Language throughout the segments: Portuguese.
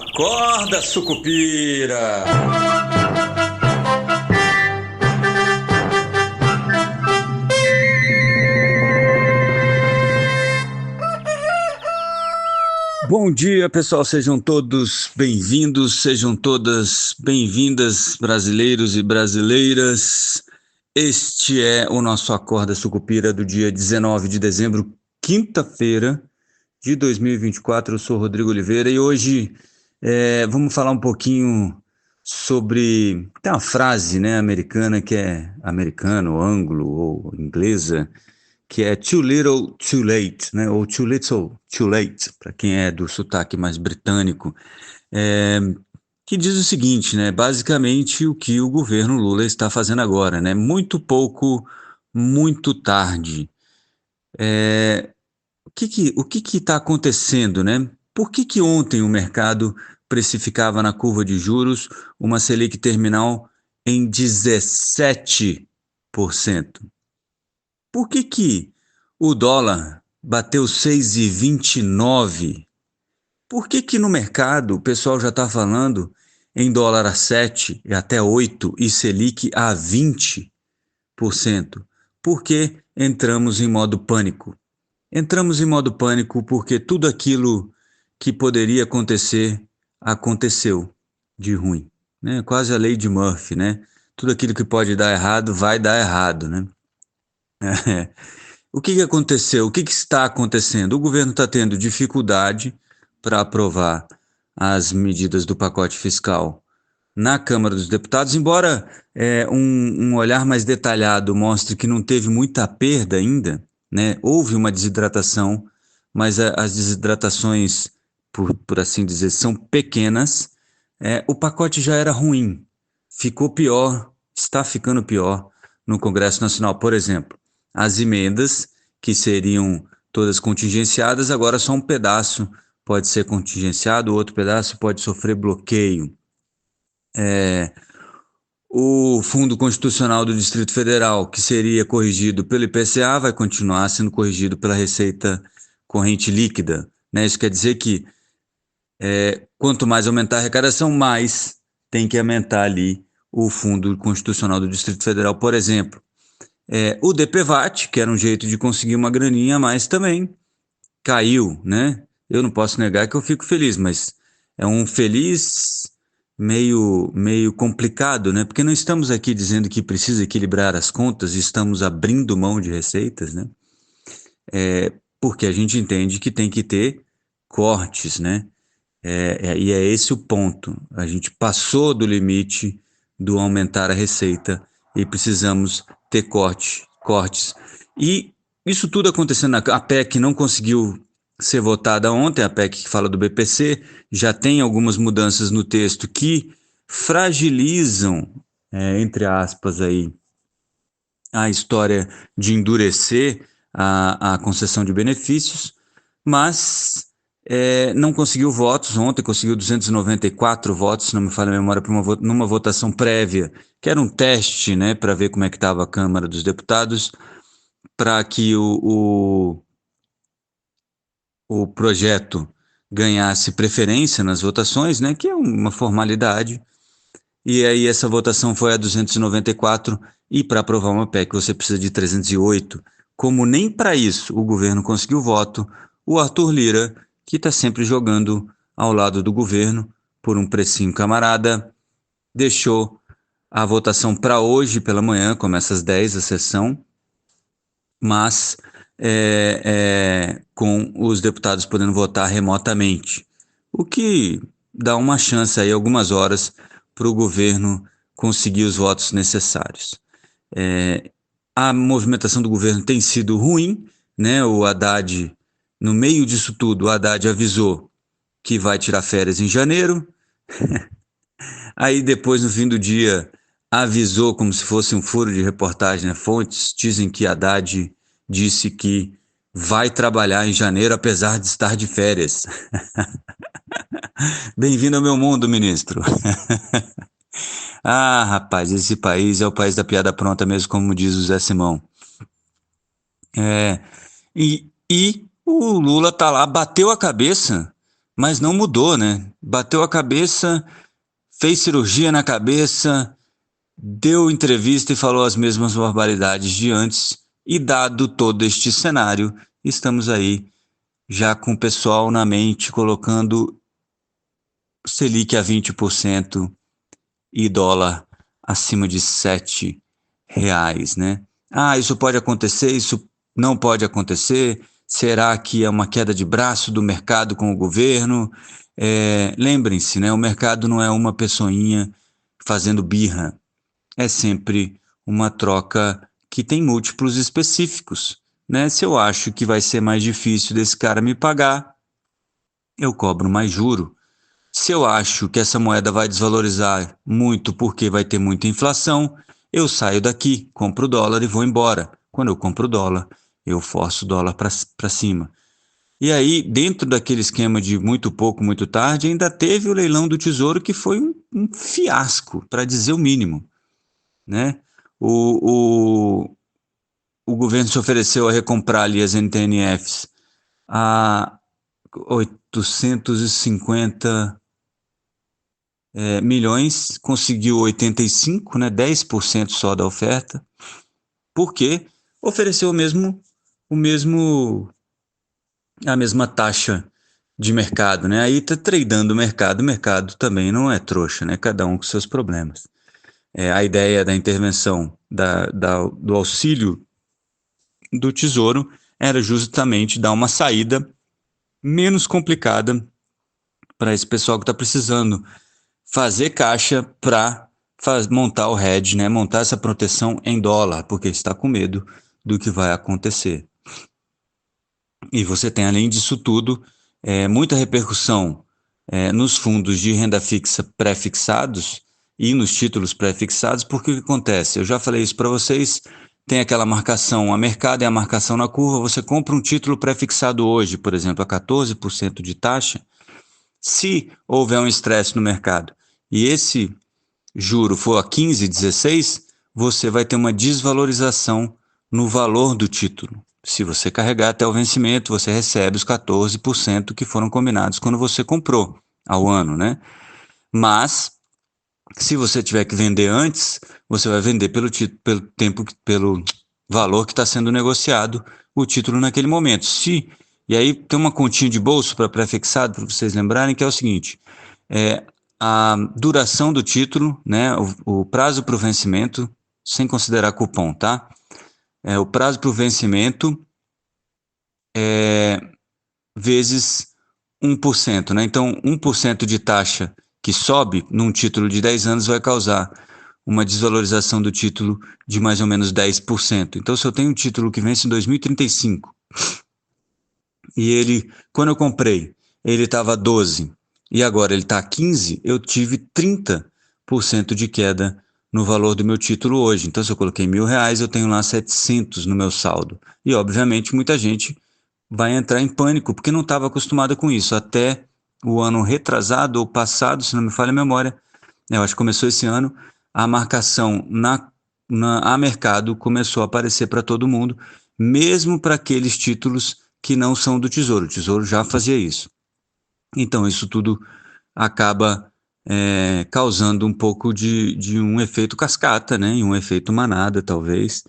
Acorda, sucupira! Bom dia, pessoal, sejam todos bem-vindos, sejam todas bem-vindas, brasileiros e brasileiras. Este é o nosso Acorda Sucupira do dia 19 de dezembro, quinta-feira de 2024. Eu sou Rodrigo Oliveira e hoje vamos falar um pouquinho sobre... Tem uma frase, né, americana, que é americana, ou anglo, ou inglesa, que é too little, too late, né? Ou too little, too late, para quem é do sotaque mais britânico, que diz o seguinte, né? Basicamente o que o governo Lula está fazendo agora, né? Muito pouco, muito tarde. O que está acontecendo, né? Por que ontem o mercado precificava na curva de juros uma Selic terminal em 17%? Por que o dólar bateu 6,29? Por que no mercado o pessoal já está falando em dólar a 7 e até 8 e Selic a 20%? Por que entramos em modo pânico? Entramos em modo pânico porque tudo aquilo que poderia acontecer, aconteceu de ruim, né? Quase a lei de Murphy, né? Tudo aquilo que pode dar errado, vai dar errado, né? O que aconteceu? O que está acontecendo? O governo está tendo dificuldade para aprovar as medidas do pacote fiscal na Câmara dos Deputados, embora um olhar mais detalhado mostre que não teve muita perda ainda, né? Houve uma desidratação, mas as desidratações, por assim dizer, são pequenas. O pacote já era ruim, ficou pior, está ficando pior no Congresso Nacional. Por exemplo, as emendas, que seriam todas contingenciadas, agora só um pedaço pode ser contingenciado, o outro pedaço pode sofrer bloqueio. O Fundo Constitucional do Distrito Federal, que seria corrigido pelo IPCA, vai continuar sendo corrigido pela Receita Corrente Líquida, né? Isso quer dizer que quanto mais aumentar a arrecadação, mais tem que aumentar ali o Fundo Constitucional do Distrito Federal, por exemplo. O DPVAT, que era um jeito de conseguir uma graninha, mas também caiu, né? Eu não posso negar que eu fico feliz, mas é um feliz meio complicado, né? Porque não estamos aqui dizendo que precisa equilibrar as contas, estamos abrindo mão de receitas, né? Porque a gente entende que tem que ter cortes, né? E é esse o ponto. A gente passou do limite do aumentar a receita e precisamos ter cortes. E isso tudo acontecendo, a PEC não conseguiu ser votada ontem, a PEC que fala do BPC, já tem algumas mudanças no texto que fragilizam, entre aspas, aí, a história de endurecer a concessão de benefícios, mas não conseguiu votos ontem, conseguiu 294 votos, se não me falha a memória, numa votação prévia, que era um teste, né, para ver como é que estava a Câmara dos Deputados, para que o projeto ganhasse preferência nas votações, né, que é uma formalidade. E aí essa votação foi a 294 e para aprovar uma PEC você precisa de 308. Como nem para isso o governo conseguiu voto, o Arthur Lira, que está sempre jogando ao lado do governo por um precinho camarada, deixou a votação para hoje pela manhã, começa às 10 a sessão, mas com os deputados podendo votar remotamente, o que dá uma chance aí, algumas horas, para o governo conseguir os votos necessários. A movimentação do governo tem sido ruim, né? O Haddad, no meio disso tudo, o Haddad avisou que vai tirar férias em janeiro, aí depois, no fim do dia, avisou como se fosse um furo de reportagem, né? Fontes dizem que Haddad disse que vai trabalhar em janeiro, apesar de estar de férias. Bem-vindo ao meu mundo, ministro. Ah, rapaz, esse país é o país da piada pronta mesmo, como diz o Zé Simão. E o Lula tá lá, bateu a cabeça, mas não mudou, né? Bateu a cabeça, fez cirurgia na cabeça, deu entrevista e falou as mesmas barbaridades de antes, e dado todo este cenário, estamos aí já com o pessoal na mente colocando Selic a 20% e dólar acima de R$ 7, né? Ah, isso pode acontecer, isso não pode acontecer. Será que é uma queda de braço do mercado com o governo? Lembrem-se, né? O mercado não é uma pessoinha fazendo birra. É sempre uma troca que tem múltiplos específicos, né? Se eu acho que vai ser mais difícil desse cara me pagar, eu cobro mais juro. Se eu acho que essa moeda vai desvalorizar muito porque vai ter muita inflação, eu saio daqui, compro o dólar e vou embora. Quando eu compro o dólar, eu forço o dólar para cima. E aí, dentro daquele esquema de muito pouco, muito tarde, ainda teve o leilão do Tesouro, que foi um fiasco, para dizer o mínimo, né? O, o governo se ofereceu a recomprar ali as NTNFs a 850 milhões, conseguiu 85, né, 10% só da oferta, porque ofereceu o mesmo, a mesma taxa de mercado, né? Aí tá tradando o mercado também não é trouxa, né? Cada um com seus problemas. A ideia da intervenção do auxílio do Tesouro era justamente dar uma saída menos complicada para esse pessoal que está precisando fazer caixa para montar o hedge, né? Montar essa proteção em dólar, porque está com medo do que vai acontecer. E você tem, além disso tudo, muita repercussão nos fundos de renda fixa pré-fixados e nos títulos pré-fixados, porque o que acontece? Eu já falei isso para vocês, tem aquela marcação a mercado e a marcação na curva, você compra um título pré-fixado hoje, por exemplo, a 14% de taxa, se houver um estresse no mercado e esse juro for a 15, 16, você vai ter uma desvalorização no valor do título. Se você carregar até o vencimento, você recebe os 14% que foram combinados quando você comprou ao ano, né? Mas se você tiver que vender antes, você vai vender pelo tempo, pelo valor que está sendo negociado o título naquele momento. E aí tem uma continha de bolso para pré-fixado, para vocês lembrarem, que é o seguinte: é, a duração do título, né, o prazo para o vencimento, sem considerar cupom, tá? O prazo para o vencimento vezes 1%, né? Então, 1% de taxa que sobe num título de 10 anos vai causar uma desvalorização do título de mais ou menos 10%. Então, se eu tenho um título que vence em 2035 e ele, quando eu comprei, ele estava 12 e agora ele está 15, eu tive 30% de queda no valor do meu título hoje. Então, se eu coloquei R$ 1.000, eu tenho lá 700 no meu saldo. E, obviamente, muita gente vai entrar em pânico, porque não estava acostumada com isso. Até o ano retrasado ou passado, se não me falha a memória, eu acho que começou esse ano, a marcação a mercado começou a aparecer para todo mundo, mesmo para aqueles títulos que não são do Tesouro. O Tesouro já fazia isso. Então, isso tudo acaba causando um pouco de um efeito cascata, né? E um efeito manada, talvez,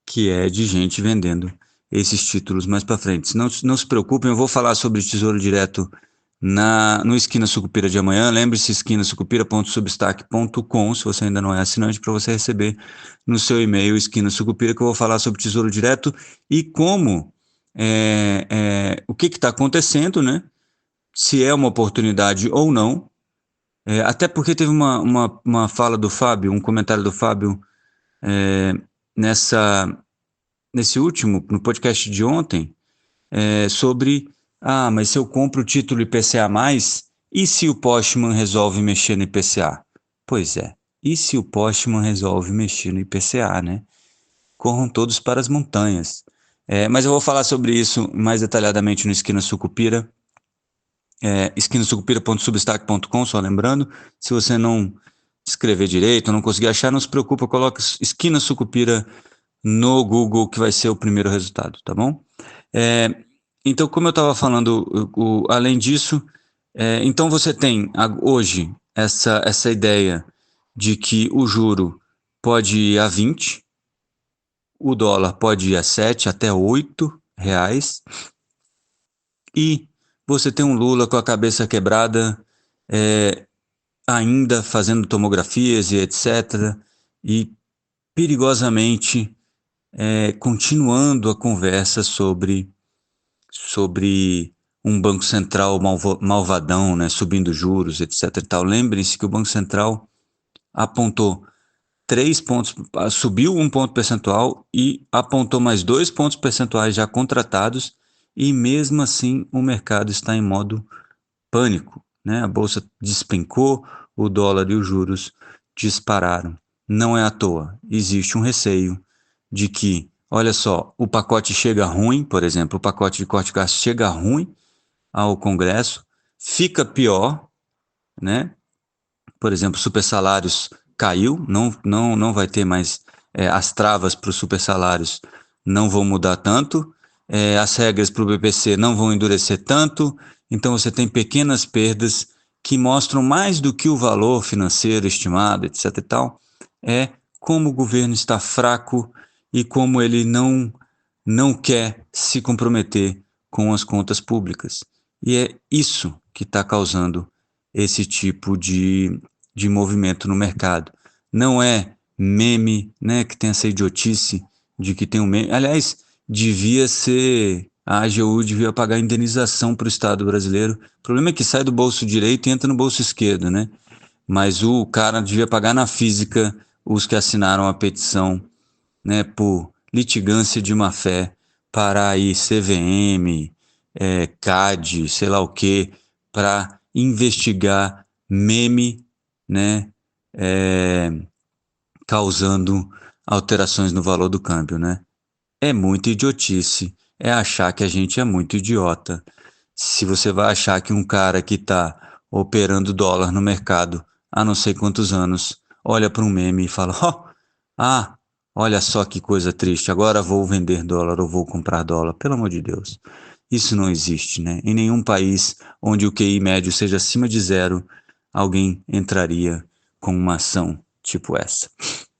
que é de gente vendendo esses títulos mais para frente. Não se preocupem, eu vou falar sobre Tesouro Direto no Esquina Sucupira de amanhã. Lembre-se, esquinasucupira.substack.com, se você ainda não é assinante, para você receber no seu e-mail Esquina Sucupira, que eu vou falar sobre Tesouro Direto e como, o que está acontecendo, né? Se é uma oportunidade ou não. Até porque teve uma fala do Fábio, um comentário do Fábio nesse último, no podcast de ontem, sobre, mas se eu compro o título IPCA+, e se o Postman resolve mexer no IPCA? Pois é, e se o Postman resolve mexer no IPCA, né? Corram todos para as montanhas. Mas eu vou falar sobre isso mais detalhadamente no Esquina Sucupira, esquinasucupira.substack.com, só lembrando, se você não escrever direito, não conseguir achar, não se preocupa, coloca Esquina Sucupira no Google, que vai ser o primeiro resultado, tá bom? Então, como eu estava falando, além disso, Então você tem hoje essa ideia de que o juro pode ir a 20, o dólar pode ir a 7 até R$ 8, e você tem um Lula com a cabeça quebrada, ainda fazendo tomografias e etc., e perigosamente continuando a conversa sobre um Banco Central malvadão, né, subindo juros, etc. e tal. Lembrem-se que o Banco Central apontou 3 pontos, subiu 1 ponto percentual e apontou mais 2 pontos percentuais já contratados, e mesmo assim o mercado está em modo pânico, né? A bolsa despencou, o dólar e os juros dispararam. Não é à toa, existe um receio de que, olha só, o pacote chega ruim, por exemplo, o pacote de corte de gastos chega ruim ao Congresso, fica pior, né? Por exemplo, super salários caiu, não vai ter mais as travas para os super salários não vão mudar tanto, as regras para o BPC não vão endurecer tanto, então você tem pequenas perdas que mostram mais do que o valor financeiro estimado, etc. e tal, como o governo está fraco e como ele não quer se comprometer com as contas públicas. E é isso que está causando esse tipo de movimento no mercado. Não é meme, né, que tem essa idiotice de que tem um meme. Aliás, devia ser. A AGU devia pagar indenização para o Estado brasileiro. O problema é que sai do bolso direito e entra no bolso esquerdo, né? Mas o cara devia pagar na física os que assinaram a petição, né, por litigância de má-fé para aí CVM, CAD, sei lá o que, para investigar meme, né, causando alterações no valor do câmbio, né? É muito idiotice, é achar que a gente é muito idiota. Se você vai achar que um cara que está operando dólar no mercado há não sei quantos anos olha para um meme e fala: ah, olha só que coisa triste, agora vou vender dólar ou vou comprar dólar. Pelo amor de Deus, isso não existe, né? Em nenhum país onde o QI médio seja acima de 0, alguém entraria com uma ação tipo essa.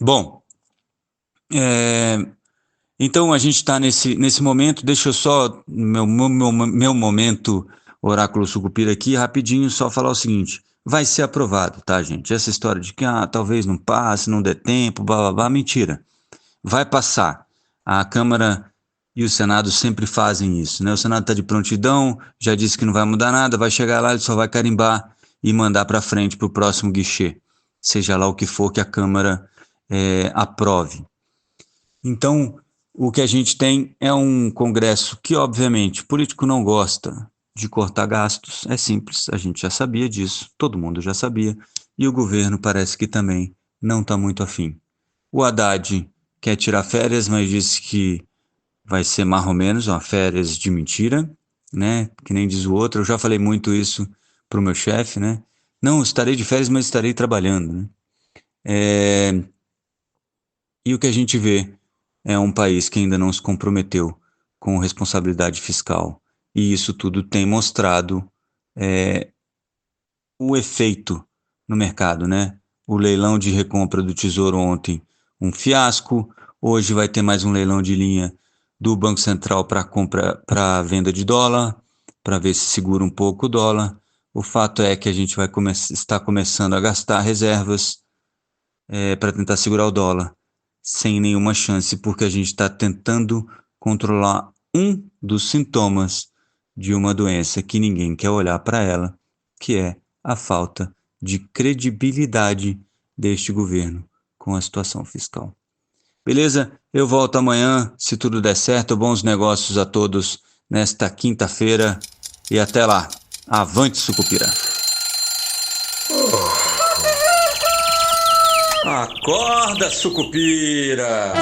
Bom, então a gente está nesse momento. Deixa eu só, meu momento Oráculo Sucupira aqui, rapidinho, só falar o seguinte: vai ser aprovado, tá, gente? Essa história de que talvez não passe, não dê tempo, blá blá blá, mentira. Vai passar. A Câmara e o Senado sempre fazem isso, né? O Senado está de prontidão, já disse que não vai mudar nada, vai chegar lá, ele só vai carimbar e mandar para frente para o próximo guichê, seja lá o que for que a Câmara aprove. Então, o que a gente tem é um Congresso que, obviamente, político não gosta de cortar gastos, é simples, a gente já sabia disso, todo mundo já sabia, e o governo parece que também não está muito afim. O Haddad quer tirar férias, mas disse que vai ser mais ou menos uma férias de mentira, né? Que nem diz o outro. Eu já falei muito isso para o meu chefe, né? Não, estarei de férias, mas estarei trabalhando, né? E o que a gente vê é um país que ainda não se comprometeu com responsabilidade fiscal. E isso tudo tem mostrado o efeito no mercado, né? O leilão de recompra do Tesouro ontem, um fiasco. Hoje vai ter mais um leilão de linha do Banco Central para venda de dólar, para ver se segura um pouco o dólar. O fato é que a gente vai estar começando a gastar reservas para tentar segurar o dólar, sem nenhuma chance, porque a gente está tentando controlar um dos sintomas de uma doença que ninguém quer olhar para ela, que é a falta de credibilidade deste governo com a situação fiscal. Beleza? Eu volto amanhã, se tudo der certo. Bons negócios a todos nesta quinta-feira e até lá. Avante, Sucupira! Acorda, Sucupira!